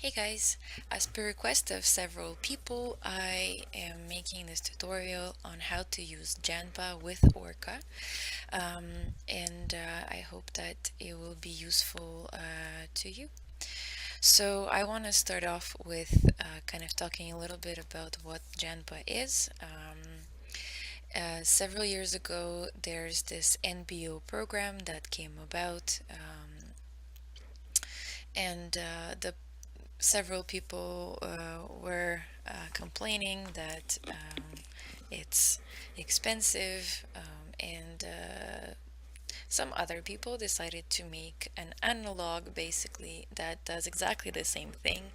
Hey guys, as per request of several people, I am making this tutorial on how to use Janpa with Orca, and I hope that it will be useful to you. So I want to start off with kind of talking a little bit about what Janpa is. Several years ago, there's this NPO program that came about, and the several people were complaining that it's expensive, and some other people decided to make an analog basically that does exactly the same thing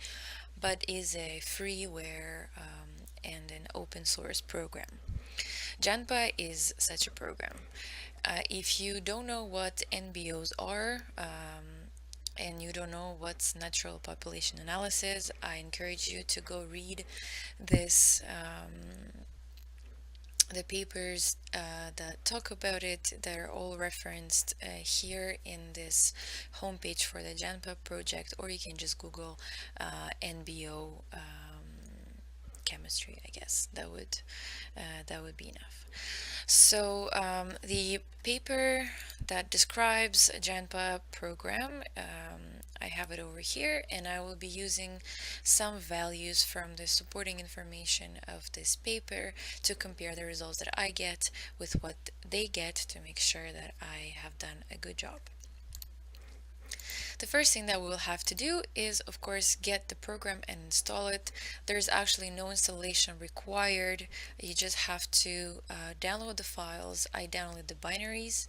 but is a freeware and an open source program. Janpa is such a program. If you don't know what NBOs are, and you don't know what's natural population analysis, I encourage you to go read this, the papers that talk about it. They're all referenced here in this homepage for the Janpa project, or you can just Google NBO chemistry. I guess that would be enough. So the paper that describes a Janpa program, I have it over here, and I will be using some values from the supporting information of this paper to compare the results that I get with what they get to make sure that I have done a good job. The first thing that we will have to do is, of course, get the program and install it. There's actually no installation required. You just have to download the files. I downloaded the binaries.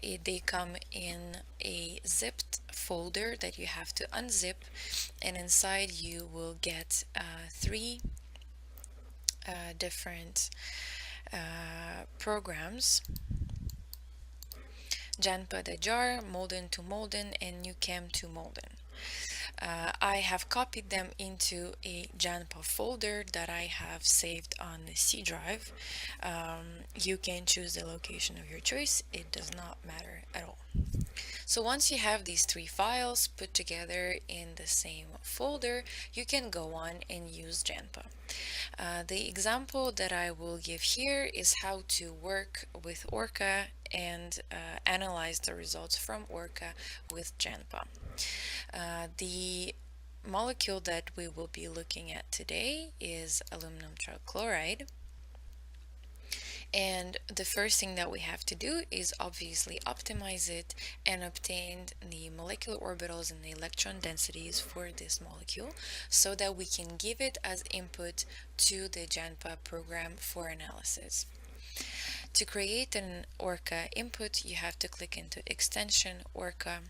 They come in a zipped folder that you have to unzip, and inside you will get three different programs: janpa.jar, molden to molden, and newchem to molden. I have copied them into a Janpa folder that I have saved on the C drive. You can choose the location of your choice, it does not matter at all. So once you have these three files put together in the same folder, you can go on and use Janpa. The example that I will give here is how to work with Orca and analyze the results from Orca with Janpa. The molecule that we will be looking at today is aluminum trichloride. And the first thing that we have to do is obviously optimize it and obtain the molecular orbitals and the electron densities for this molecule so that we can give it as input to the Janpa program for analysis. To create an Orca input, you have to click into Extension, Orca,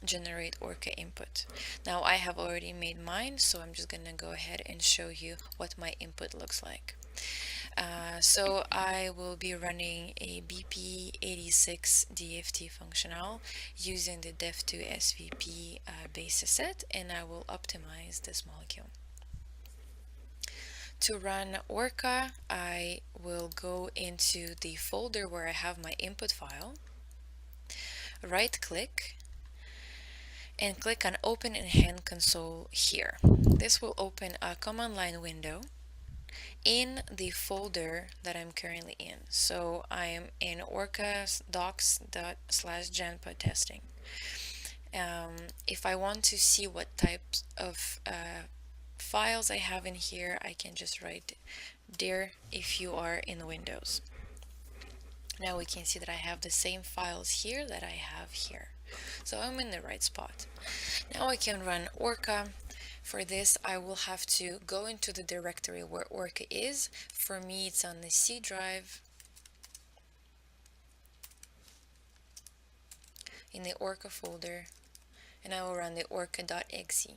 Generate Orca Input. Now I have already made mine, so I'm just going to go ahead and show you what my input looks like. So I will be running a BP86 DFT functional using the def2 SVP basis set, and I will optimize this molecule. To run Orca, I will go into the folder where I have my input file, right click, and click on Open in Hand Console here. This will open a command line window in the folder that I'm currently in. So I am in Orca docs./janpa testing. If I want to see what types of files I have in here, I can just write dir if you are in Windows. Now we can see that I have the same files here that I have here. So I'm in the right spot. Now I can run Orca. For this, I will have to go into the directory where Orca is. For me, it's on the C drive in the Orca folder, and I will run the orca.exe.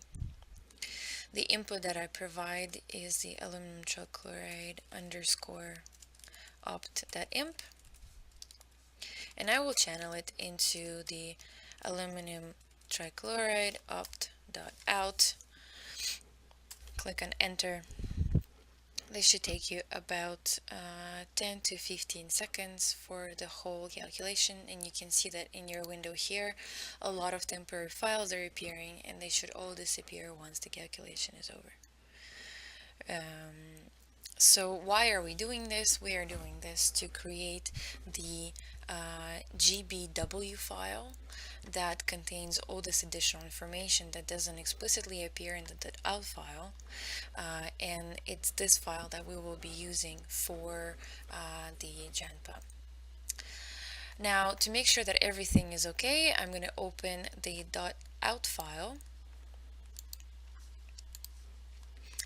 The input that I provide is the aluminum trichloride underscore opt.imp, and I will channel it into the aluminum trichloride opt.out. Click on enter. This should take you about 10 to 15 seconds for the whole calculation, and you can see that in your window here a lot of temporary files are appearing, and they should all disappear once the calculation is over. So why are we doing this? We are doing this to create the GBW file that contains all this additional information that doesn't explicitly appear in the .out file, and it's this file that we will be using for the janpa. Now, to make sure that everything is okay, I'm going to open the .out file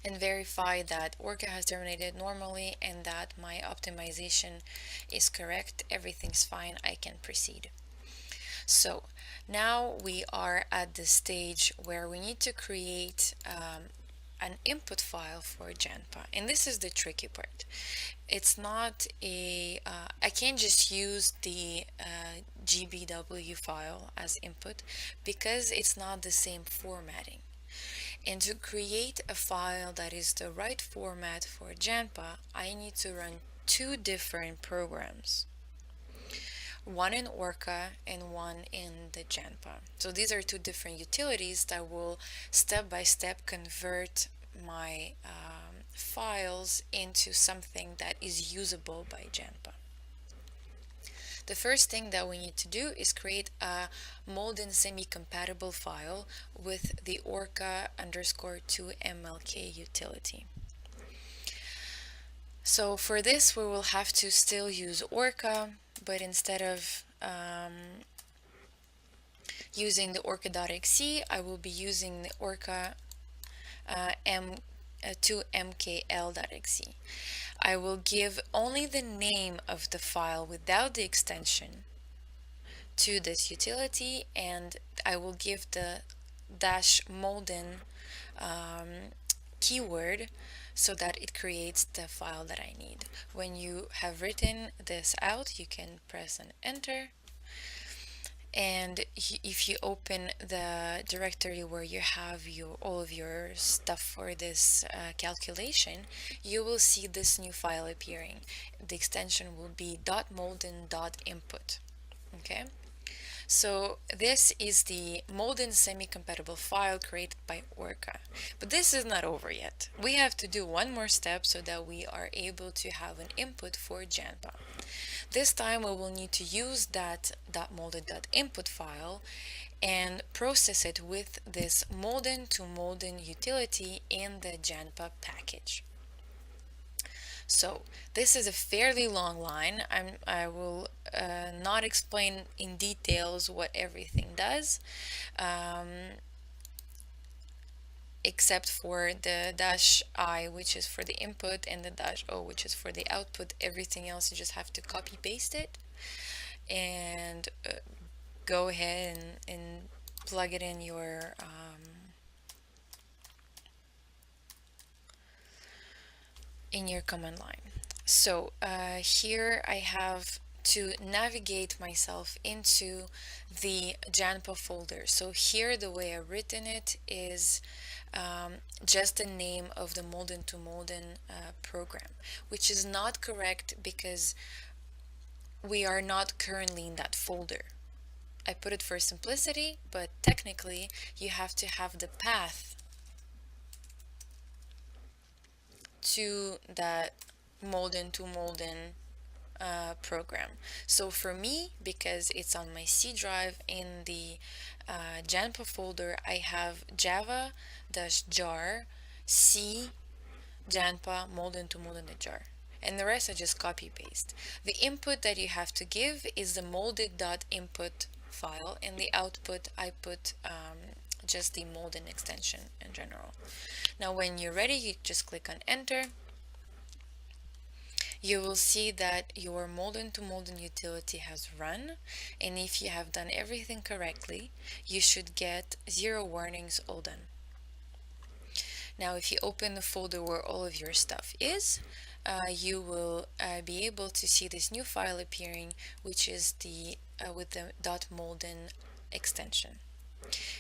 and verify that Orca has terminated normally and that my optimization is correct. Everything's fine. I can proceed. So now we are at the stage where we need to create an input file for janpa, and this is the tricky part. It's not a I can't just use the GBW file as input because it's not the same formatting. And to create a file that is the right format for janpa, I need to run two different programs, one in Orca and one in the janpa. So these are two different utilities that will step by step convert my files into something that is usable by janpa. The first thing that we need to do is create a MOLDEN semi-compatible file with the Orca_2MLK utility. So for this we will have to still use Orca, but instead of using the orca.exe, I will be using the Orca to mkl.exe. I will give only the name of the file without the extension to this utility, and I will give the -molden keyword so that it creates the file that I need. When you have written this out, you can press an enter, and if you open the directory where you have all of your stuff for this calculation, you will see this new file appearing. The extension will be .molden.input. Okay, so this is the MOLDEN semi-compatible file created by Orca. But this is not over yet. We have to do one more step so that we are able to have an input for janpa. This time we will need to use that .molden.input file and process it with this molden to molden utility in the janpa package. So this is a fairly long line. I will not explain in details what everything does, except for the -I, which is for the input, and the -O, which is for the output. Everything else you just have to copy paste it and go ahead and plug it in your command line. So here I have to navigate myself into the janpa folder. So here the way I've written it is just the name of the molden to molden program, which is not correct because we are not currently in that folder. I put it for simplicity, but technically you have to have the path to that molden to molden program. So for me, because it's on my C drive in the janpa folder, I have java-jar c janpa molden to molden.jar, and the rest I just copy paste. The input that you have to give is the molded.input file, and the output I put just the molden extension in general. Now when you're ready, you just click on enter. You will see that your molden to molden utility has run, and if you have done everything correctly, you should get 0 warnings, all done. Now if you open the folder where all of your stuff is, you will be able to see this new file appearing, which is the with the .molden extension.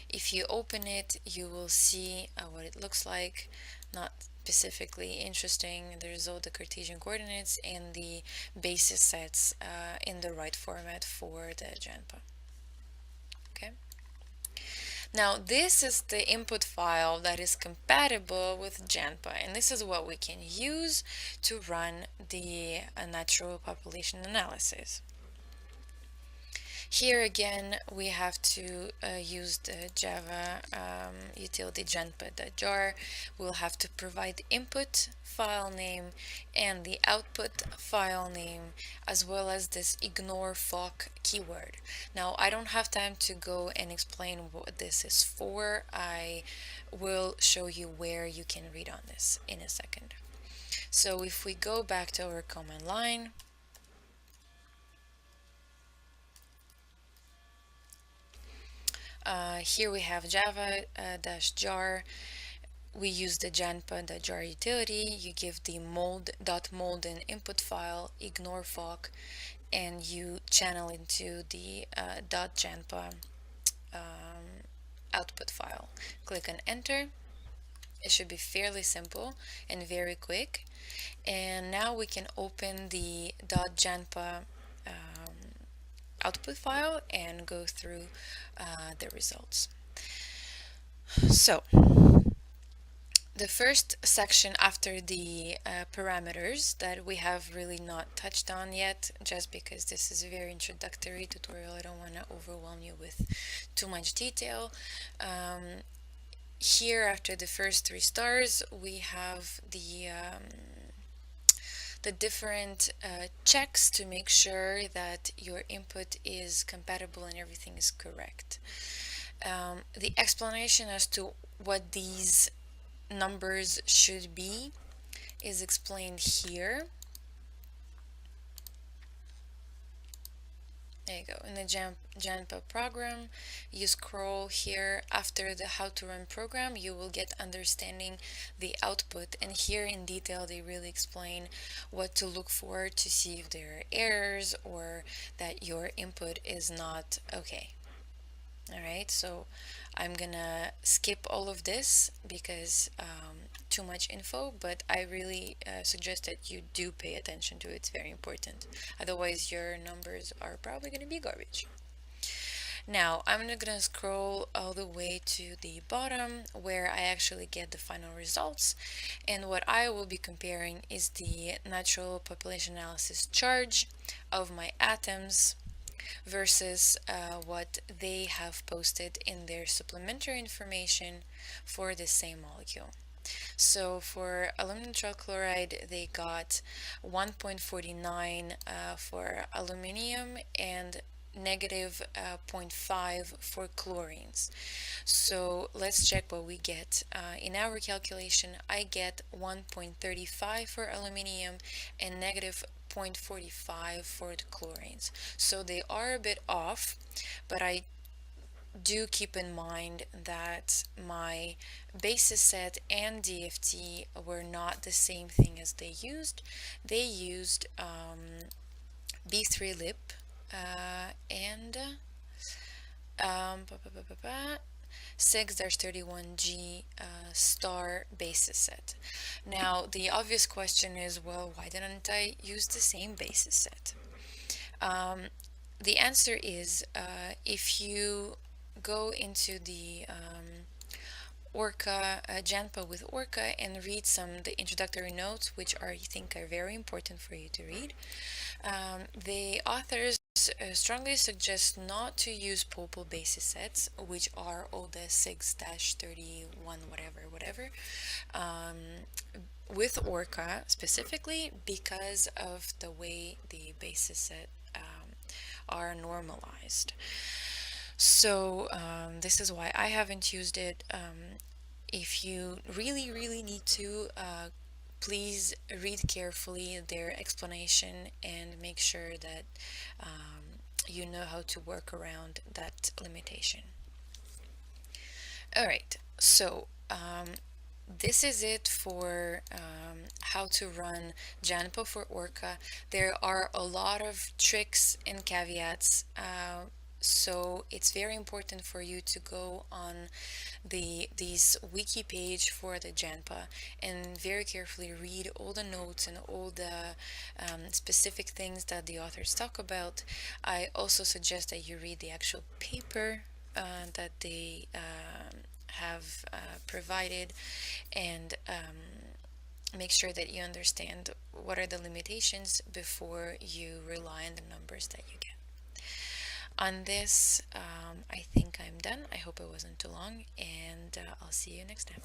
If you open it, you will see what it looks like. Not specifically interesting. There's all the Cartesian coordinates and the basis sets in the right format for the janpa. Okay. Now this is the input file that is compatible with janpa, and this is what we can use to run the natural population analysis. Here again, we have to use the Java utility janpa.jar. We'll have to provide the input file name and the output file name, as well as this ignorefock keyword. Now, I don't have time to go and explain what this is for. I will show you where you can read on this in a second. So if we go back to our command line, here we have java-jar. We use the janpa.jar utility. You give the mold.molden input file, ignorefock, and you channel into the .janpa output file. Click on enter. It should be fairly simple and very quick. And now we can open the .janpa output file and go through the results. So the first section after the parameters that we have really not touched on yet, just because this is a very introductory tutorial, I don't want to overwhelm you with too much detail. Here, after the first 3 stars, we have the different checks to make sure that your input is compatible and everything is correct. The explanation as to what these numbers should be is explained here. There you go. In the janpa program, you scroll here after the how to run program, you will get understanding the output, and here in detail they really explain what to look for to see if there are errors or that your input is not okay. Alright, so I'm gonna skip all of this because too much info, but I really suggest that you do pay attention to it. It's very important. Otherwise, your numbers are probably gonna be garbage. Now, I'm not gonna scroll all the way to the bottom where I actually get the final results, and what I will be comparing is the natural population analysis charge of my atoms versus what they have posted in their supplementary information for the same molecule. So for aluminum trichloride, they got 1.49 for aluminium and negative 0.5 for chlorines. So let's check what we get. In our calculation, I get 1.35 for aluminium and negative 0.45 for the chlorines. So they are a bit off, but I do keep in mind that my basis set and DFT were not the same thing as they used. They used B3 lip and 6-31G star basis set. Now the obvious question is, well, why didn't I use the same basis set? The answer is if you go into the Orca, janpa with Orca, and read the introductory notes, which I think are very important for you to read. The authors strongly suggest not to use Popel basis sets, which are all the 6-31 whatever, with Orca specifically because of the way the basis set are normalized. So this is why I haven't used it. If you really need to, please read carefully their explanation and make sure that you know how to work around that limitation. Alright, so this is it for how to run janpa for Orca. There are a lot of tricks and caveats So it's very important for you to go on these wiki page for the janpa and very carefully read all the notes and all the specific things that the authors talk about. I also suggest that you read the actual paper that they have provided, and make sure that you understand what are the limitations before you rely on the numbers that you get. On this, I think I'm done. I hope it wasn't too long, and I'll see you next time.